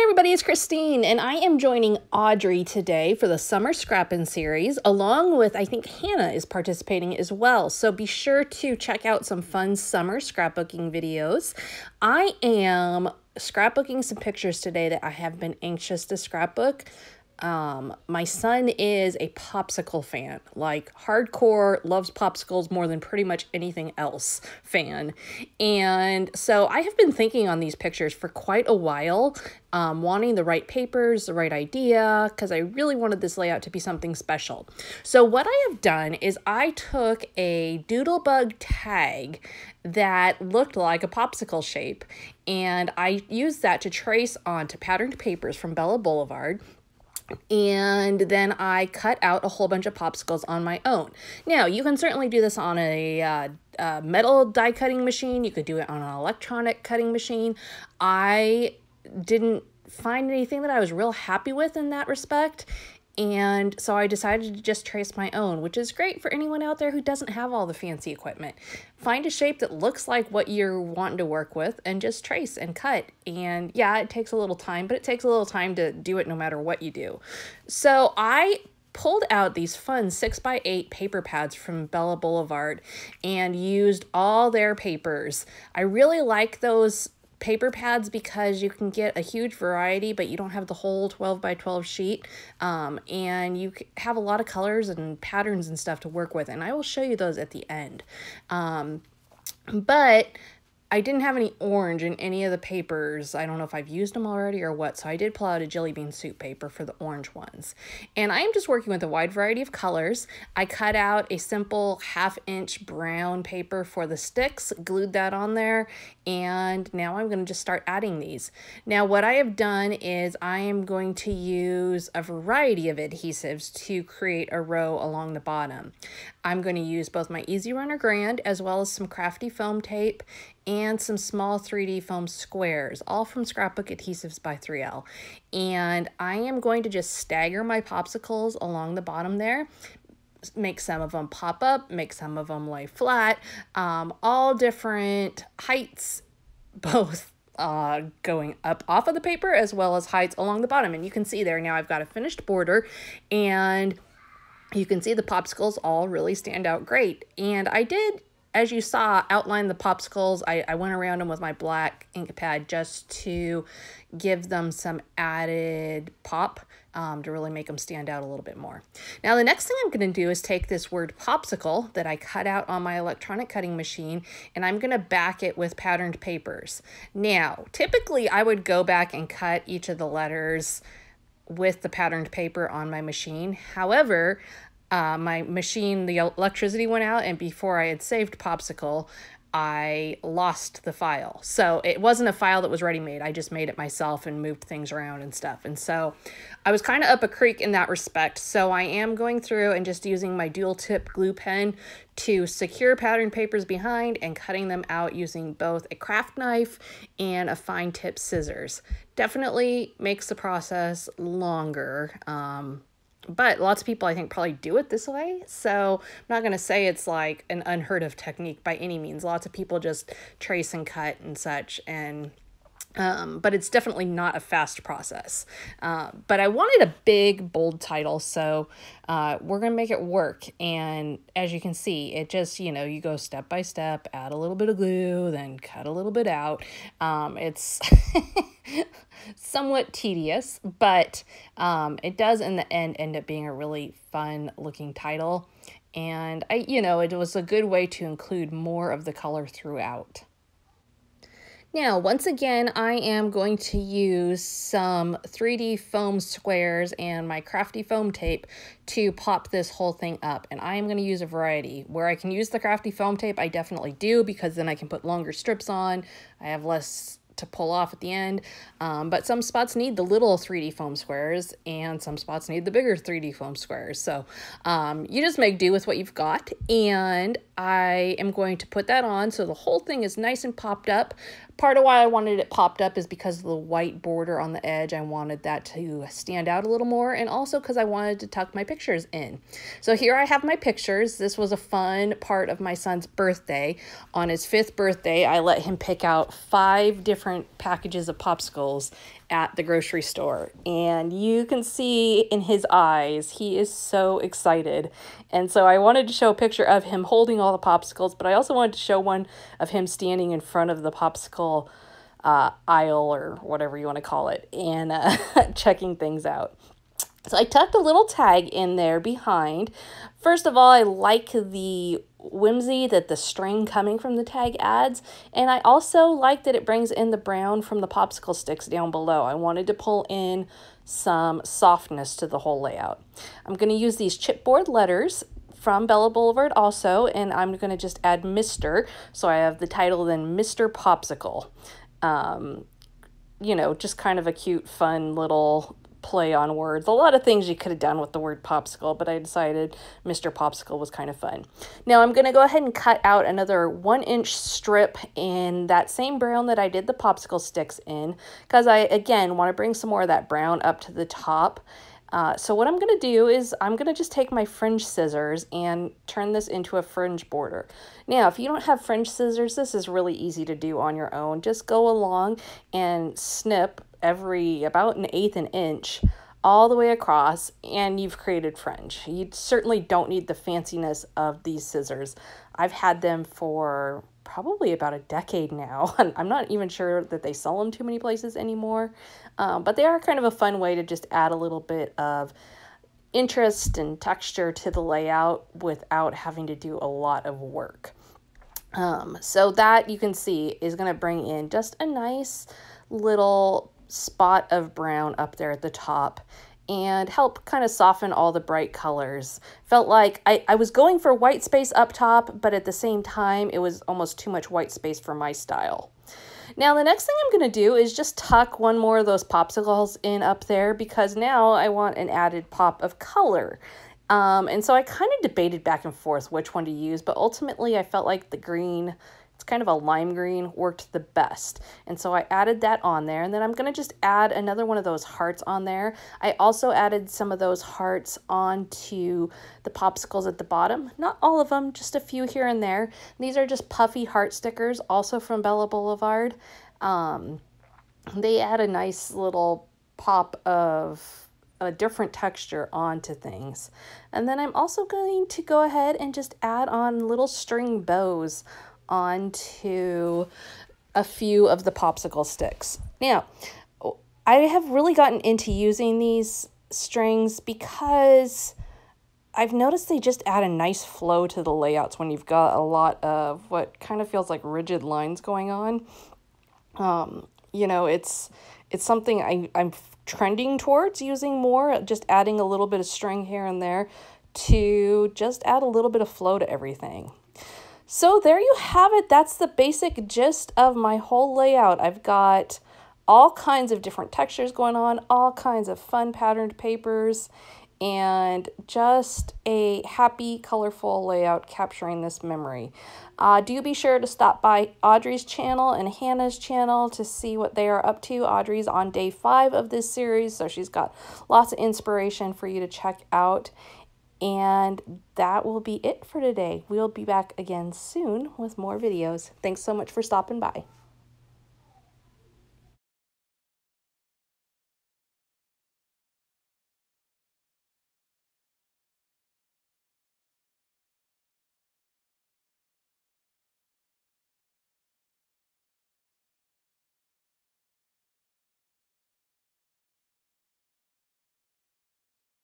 Everybody, it's Christine, and I am joining Audrey today for the Summer Scrappin Series, along with, I think, Hannah is participating as well. So be sure to check out some fun summer scrapbooking videos. I am scrapbooking some pictures today that I have been anxious to scrapbook. My son is a Popsicle fan, like hardcore, loves Popsicles more than pretty much anything else fan. And so I have been thinking on these pictures for quite a while, wanting the right papers, the right idea, because I really wanted this layout to be something special. So what I have done is I took a doodlebug tag that looked like a popsicle shape, and I used that to trace onto patterned papers from Bella Boulevard. And then I cut out a whole bunch of popsicles on my own. Now, you can certainly do this on a metal die cutting machine. You could do it on an electronic cutting machine. I didn't find anything that I was real happy with in that respect. And so I decided to just trace my own, which is great for anyone out there who doesn't have all the fancy equipment. Find a shape that looks like what you're wanting to work with and just trace and cut. And yeah, it takes a little time, but it takes a little time to do it no matter what you do. So I pulled out these fun 6x8 paper pads from Bella Boulevard and used all their papers. I really like those paper pads because you can get a huge variety, but you don't have the whole 12x12 sheet, and you have a lot of colors and patterns and stuff to work with, and I will show you those at the end. But I didn't have any orange in any of the papers. I don't know if I've used them already or what, so I did pull out a jelly bean soup paper for the orange ones. And I am just working with a wide variety of colors. I cut out a simple 1/2-inch brown paper for the sticks, glued that on there, and now I'm going to just start adding these. Now what I have done is I am going to use a variety of adhesives to create a row along the bottom. I'm going to use both my Easy Runner Grand as well as some crafty foam tape and some small 3D foam squares, all from Scrapbook Adhesives by 3L. And I am going to just stagger my popsicles along the bottom there, make some of them pop up, make some of them lay flat, all different heights, both going up off of the paper as well as heights along the bottom. And you can see there now I've got a finished border, and you can see the popsicles all really stand out great. And I did, as you saw, outline the popsicles. I went around them with my black ink pad just to give them some added pop, to really make them stand out a little bit more. Now, the next thing I'm going to do is take this word popsicle that I cut out on my electronic cutting machine, and I'm going to back it with patterned papers. Now, typically I would go back and cut each of the letters with the patterned paper on my machine. However, my machine, the electricity went out, and before I had saved Popsicle, I lost the file. So it wasn't a file that was ready-made. I just made it myself and moved things around and stuff. And so I was kind of up a creek in that respect. So I am going through and just using my dual tip glue pen to secure pattern papers behind and cutting them out using both a craft knife and a fine tip scissors. Definitely makes the process longer. But lots of people, I think, probably do it this way. So I'm not going to say it's like an unheard of technique by any means. Lots of people just trace and cut and such, and but it's definitely not a fast process. But I wanted a big, bold title, so we're going to make it work. And as you can see, it just, you know, you go step by step, add a little bit of glue, then cut a little bit out. It's somewhat tedious, but it does in the end up being a really fun looking title. And it was a good way to include more of the color throughout. Now, once again, I am going to use some 3D foam squares and my crafty foam tape to pop this whole thing up. And I am going to use a variety. Where I can use the crafty foam tape, I definitely do, because then I can put longer strips on. I have less to pull off at the end, but some spots need the little 3D foam squares and some spots need the bigger 3D foam squares. So you just make do with what you've got, and I am going to put that on so the whole thing is nice and popped up, Part of why I wanted it popped up is because of the white border on the edge. I wanted that to stand out a little more, and also because I wanted to tuck my pictures in. So here I have my pictures. This was a fun part of my son's birthday. On his 5th birthday, I let him pick out 5 different packages of popsicles at the grocery store, and you can see in his eyes he is so excited. And so I wanted to show a picture of him holding all the popsicles, but I also wanted to show one of him standing in front of the popsicle aisle, or whatever you want to call it, and checking things out. So I tucked a little tag in there behind. First of all, I like the whimsy that the string coming from the tag adds, and I also like that it brings in the brown from the popsicle sticks down below. I wanted to pull in some softness to the whole layout. I'm going to use these chipboard letters from Bella Boulevard also, and I'm going to just add Mr. So I have the title then Mr. Popsicle. You know, just kind of a cute, fun little play on words. A lot of things you could have done with the word popsicle, but I decided Mr. Popsicle was kind of fun. Now I'm going to go ahead and cut out another 1-inch strip in that same brown that I did the popsicle sticks in, because I, again, want to bring some more of that brown up to the top. So what I'm going to do is I'm going to just take my fringe scissors and turn this into a fringe border. Now, if you don't have fringe scissors, this is really easy to do on your own. Just go along and snip every about 1/8 an inch all the way across, and you've created fringe. You certainly don't need the fanciness of these scissors. I've had them for probably about a decade now. I'm not even sure that they sell them too many places anymore, but they are kind of a fun way to just add a little bit of interest and texture to the layout without having to do a lot of work. So that, you can see, is going to bring in just a nice little spot of brown up there at the top and help kind of soften all the bright colors. Felt like I was going for white space up top, but at the same time, it was almost too much white space for my style. Now, the next thing I'm going to do is just tuck one more of those popsicles in up there, because now I want an added pop of color. And so I kind of debated back and forth which one to use, but ultimately I felt like the green, it's kind of a lime green, worked the best. And so I added that on there, and then I'm going to just add another one of those hearts on there. I also added some of those hearts onto the popsicles at the bottom. Not all of them, just a few here and there. These are just puffy heart stickers, also from Bella Boulevard. They add a nice little pop of a different texture onto things. And then I'm also going to go ahead and just add on little string bows onto a few of the popsicle sticks. Now, I have really gotten into using these strings because I've noticed they just add a nice flow to the layouts when you've got a lot of what kind of feels like rigid lines going on. You know, it's something I'm trending towards using more, just adding a little bit of string here and there to just add a little bit of flow to everything. So there you have it. That's the basic gist of my whole layout. I've got all kinds of different textures going on, all kinds of fun patterned papers, and just a happy, colorful layout capturing this memory. Do be sure to stop by Audrey's channel and Hannah's channel to see what they are up to. Audrey's on day 5 of this series, so she's got lots of inspiration for you to check out. And that will be it for today. We'll be back again soon with more videos. Thanks so much for stopping by.